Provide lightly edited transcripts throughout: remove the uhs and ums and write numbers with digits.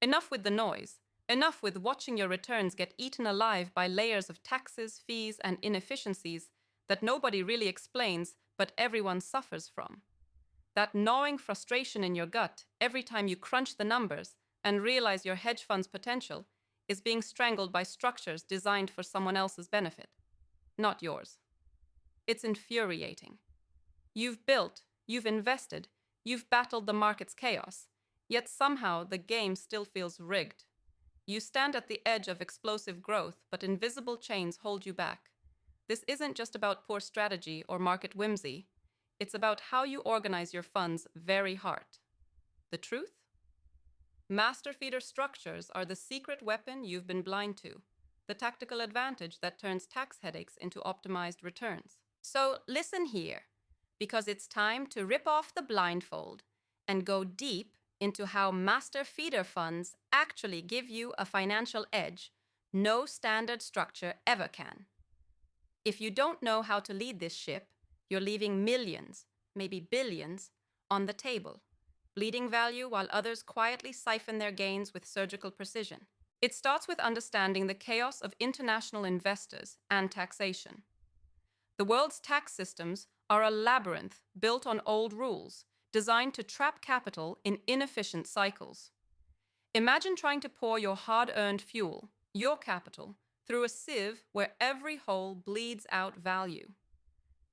Enough with the noise. Enough with watching your returns get eaten alive by layers of taxes, fees, and inefficiencies that nobody really explains, but everyone suffers from. That gnawing frustration in your gut every time you crunch the numbers and realize your hedge fund's potential is being strangled by structures designed for someone else's benefit, not yours. It's infuriating. You've built, you've invested, you've battled the market's chaos, yet somehow the game still feels rigged. You stand at the edge of explosive growth, but invisible chains hold you back. This isn't just about poor strategy or market whimsy. It's about how you organize your fund's very heart. The truth? Master feeder structures are the secret weapon you've been blind to, the tactical advantage that turns tax headaches into optimized returns. So listen here, because it's time to rip off the blindfold and go deep into how master feeder funds actually give you a financial edge no standard structure ever can. If you don't know how to lead this ship, you're leaving millions, maybe billions, on the table, bleeding value while others quietly siphon their gains with surgical precision. It starts with understanding the chaos of international investors and taxation. The world's tax systems are a labyrinth built on old rules, designed to trap capital in inefficient cycles. Imagine trying to pour your hard-earned fuel, your capital, through a sieve where every hole bleeds out value.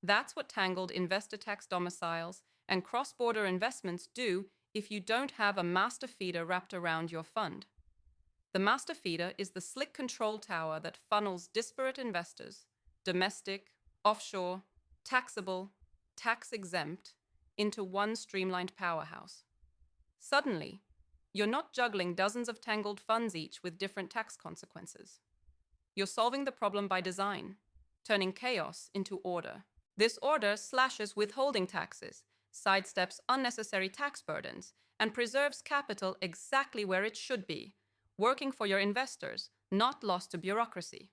That's what tangled investor tax domiciles and cross-border investments do if you don't have a master feeder wrapped around your fund. The master feeder is the slick control tower that funnels disparate investors, domestic, offshore, taxable, tax-exempt, into one streamlined powerhouse. Suddenly, you're not juggling dozens of tangled funds each with different tax consequences. You're solving the problem by design, turning chaos into order. This order slashes withholding taxes, sidesteps unnecessary tax burdens, and preserves capital exactly where it should be, working for your investors, not lost to bureaucracy.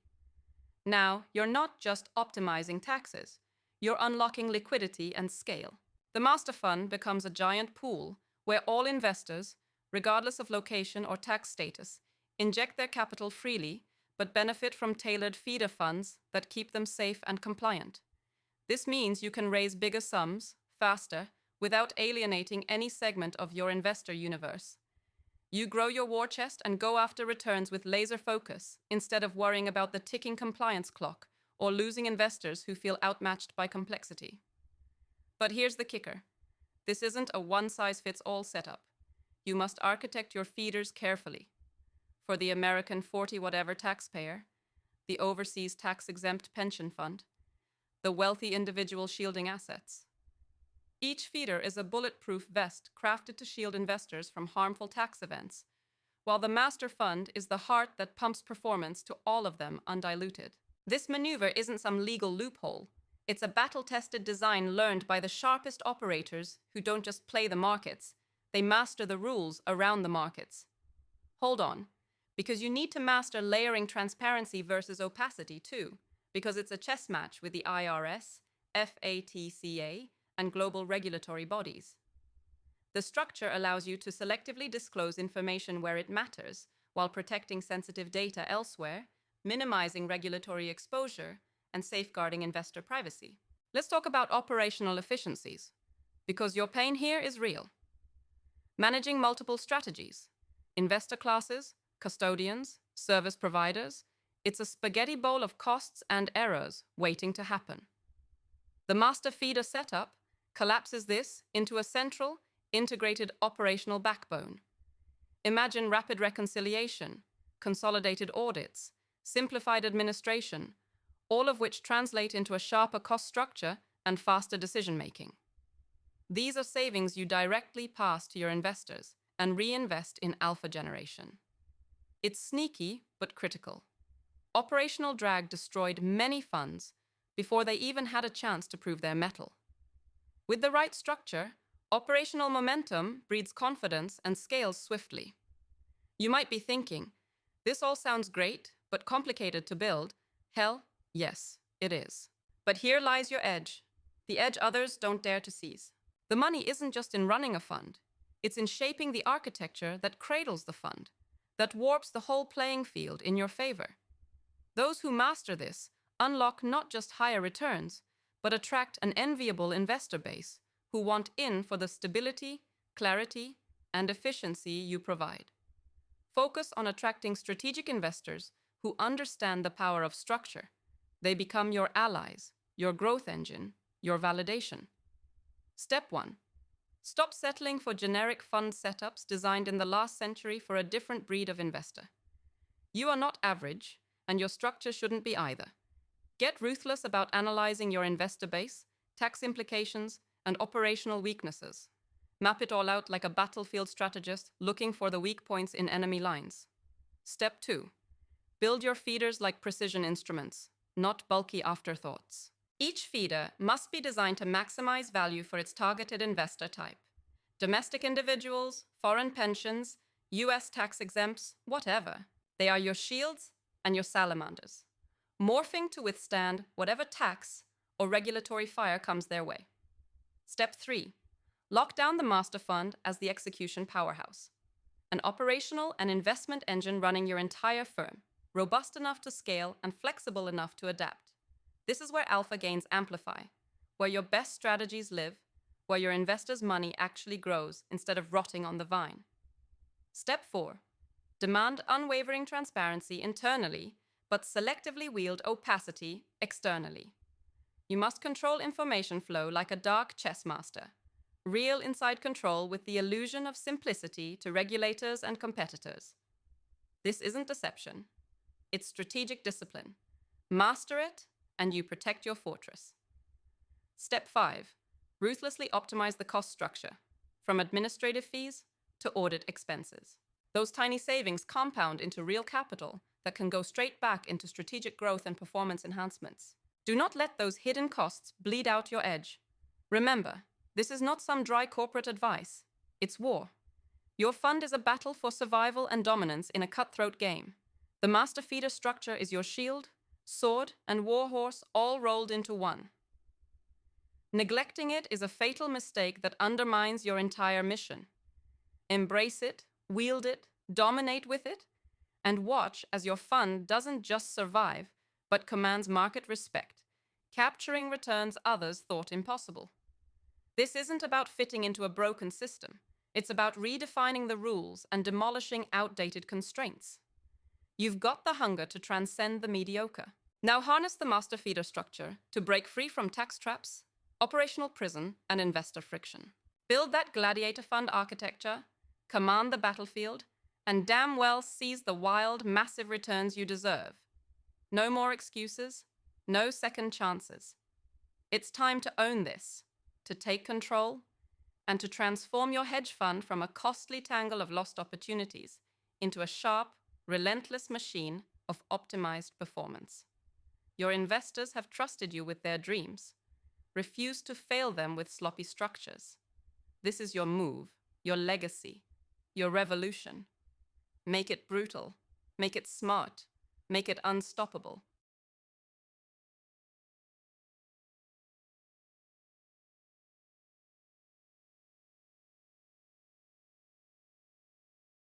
Now, you're not just optimizing taxes, you're unlocking liquidity and scale. The master fund becomes a giant pool where all investors, regardless of location or tax status, inject their capital freely but benefit from tailored feeder funds that keep them safe and compliant. This means you can raise bigger sums, faster, without alienating any segment of your investor universe. You grow your war chest and go after returns with laser focus instead of worrying about the ticking compliance clock or losing investors who feel outmatched by complexity. But here's the kicker. This isn't a one-size-fits-all setup. You must architect your feeders carefully. For the American 40-whatever taxpayer, the overseas tax-exempt pension fund, the wealthy individual shielding assets. Each feeder is a bulletproof vest crafted to shield investors from harmful tax events, while the master fund is the heart that pumps performance to all of them undiluted. This maneuver isn't some legal loophole. It's a battle-tested design learned by the sharpest operators who don't just play the markets, they master the rules around the markets. Hold on, because you need to master layering transparency versus opacity too, because it's a chess match with the IRS, FATCA, and global regulatory bodies. The structure allows you to selectively disclose information where it matters, while protecting sensitive data elsewhere, minimizing regulatory exposure, and safeguarding investor privacy. Let's talk about operational efficiencies, because your pain here is real. Managing multiple strategies, investor classes, custodians, service providers, it's a spaghetti bowl of costs and errors waiting to happen. The master feeder setup collapses this into a central, integrated operational backbone. Imagine rapid reconciliation, consolidated audits, simplified administration, all of which translate into a sharper cost structure and faster decision-making. These are savings you directly pass to your investors and reinvest in alpha generation. It's sneaky, but critical. Operational drag destroyed many funds before they even had a chance to prove their mettle. With the right structure, operational momentum breeds confidence and scales swiftly. You might be thinking, this all sounds great, but complicated to build. Hell, yes, it is. But here lies your edge, the edge others don't dare to seize. The money isn't just in running a fund, it's in shaping the architecture that cradles the fund, that warps the whole playing field in your favor. Those who master this unlock not just higher returns, but attract an enviable investor base who want in for the stability, clarity, and efficiency you provide. Focus on attracting strategic investors who understand the power of structure. They become your allies, your growth engine, your validation. Step 1. Stop settling for generic fund setups designed in the last century for a different breed of investor. You are not average, and your structure shouldn't be either. Get ruthless about analyzing your investor base, tax implications, and operational weaknesses. Map it all out like a battlefield strategist looking for the weak points in enemy lines. Step 2. Build your feeders like precision instruments, not bulky afterthoughts. Each feeder must be designed to maximize value for its targeted investor type. Domestic individuals, foreign pensions, US tax exempts, whatever. They are your shields and your salamanders, morphing to withstand whatever tax or regulatory fire comes their way. Step 3. Lock down the master fund as the execution powerhouse. An operational and investment engine running your entire firm, robust enough to scale and flexible enough to adapt. This is where alpha gains amplify, where your best strategies live, where your investors' money actually grows instead of rotting on the vine. Step 4. Demand unwavering transparency internally, but selectively wield opacity externally. You must control information flow like a dark chess master. Real inside control with the illusion of simplicity to regulators and competitors. This isn't deception. It's strategic discipline. Master it, and you protect your fortress. Step 5. Ruthlessly optimize the cost structure, from administrative fees to audit expenses. Those tiny savings compound into real capital that can go straight back into strategic growth and performance enhancements. Do not let those hidden costs bleed out your edge. Remember, this is not some dry corporate advice. It's war. Your fund is a battle for survival and dominance in a cutthroat game. The master feeder structure is your shield, sword, and warhorse all rolled into one. Neglecting it is a fatal mistake that undermines your entire mission. Embrace it, wield it, dominate with it, and watch as your fund doesn't just survive, but commands market respect, capturing returns others thought impossible. This isn't about fitting into a broken system. It's about redefining the rules and demolishing outdated constraints. You've got the hunger to transcend the mediocre. Now harness the master feeder structure to break free from tax traps, operational prison, and investor friction. Build that gladiator fund architecture, command the battlefield, and damn well seize the wild, massive returns you deserve. No more excuses, no second chances. It's time to own this, to take control, and to transform your hedge fund from a costly tangle of lost opportunities into a sharp, relentless machine of optimized performance. Your investors have trusted you with their dreams. Refuse to fail them with sloppy structures. This is your move, your legacy, your revolution. Make it brutal, make it smart, make it unstoppable.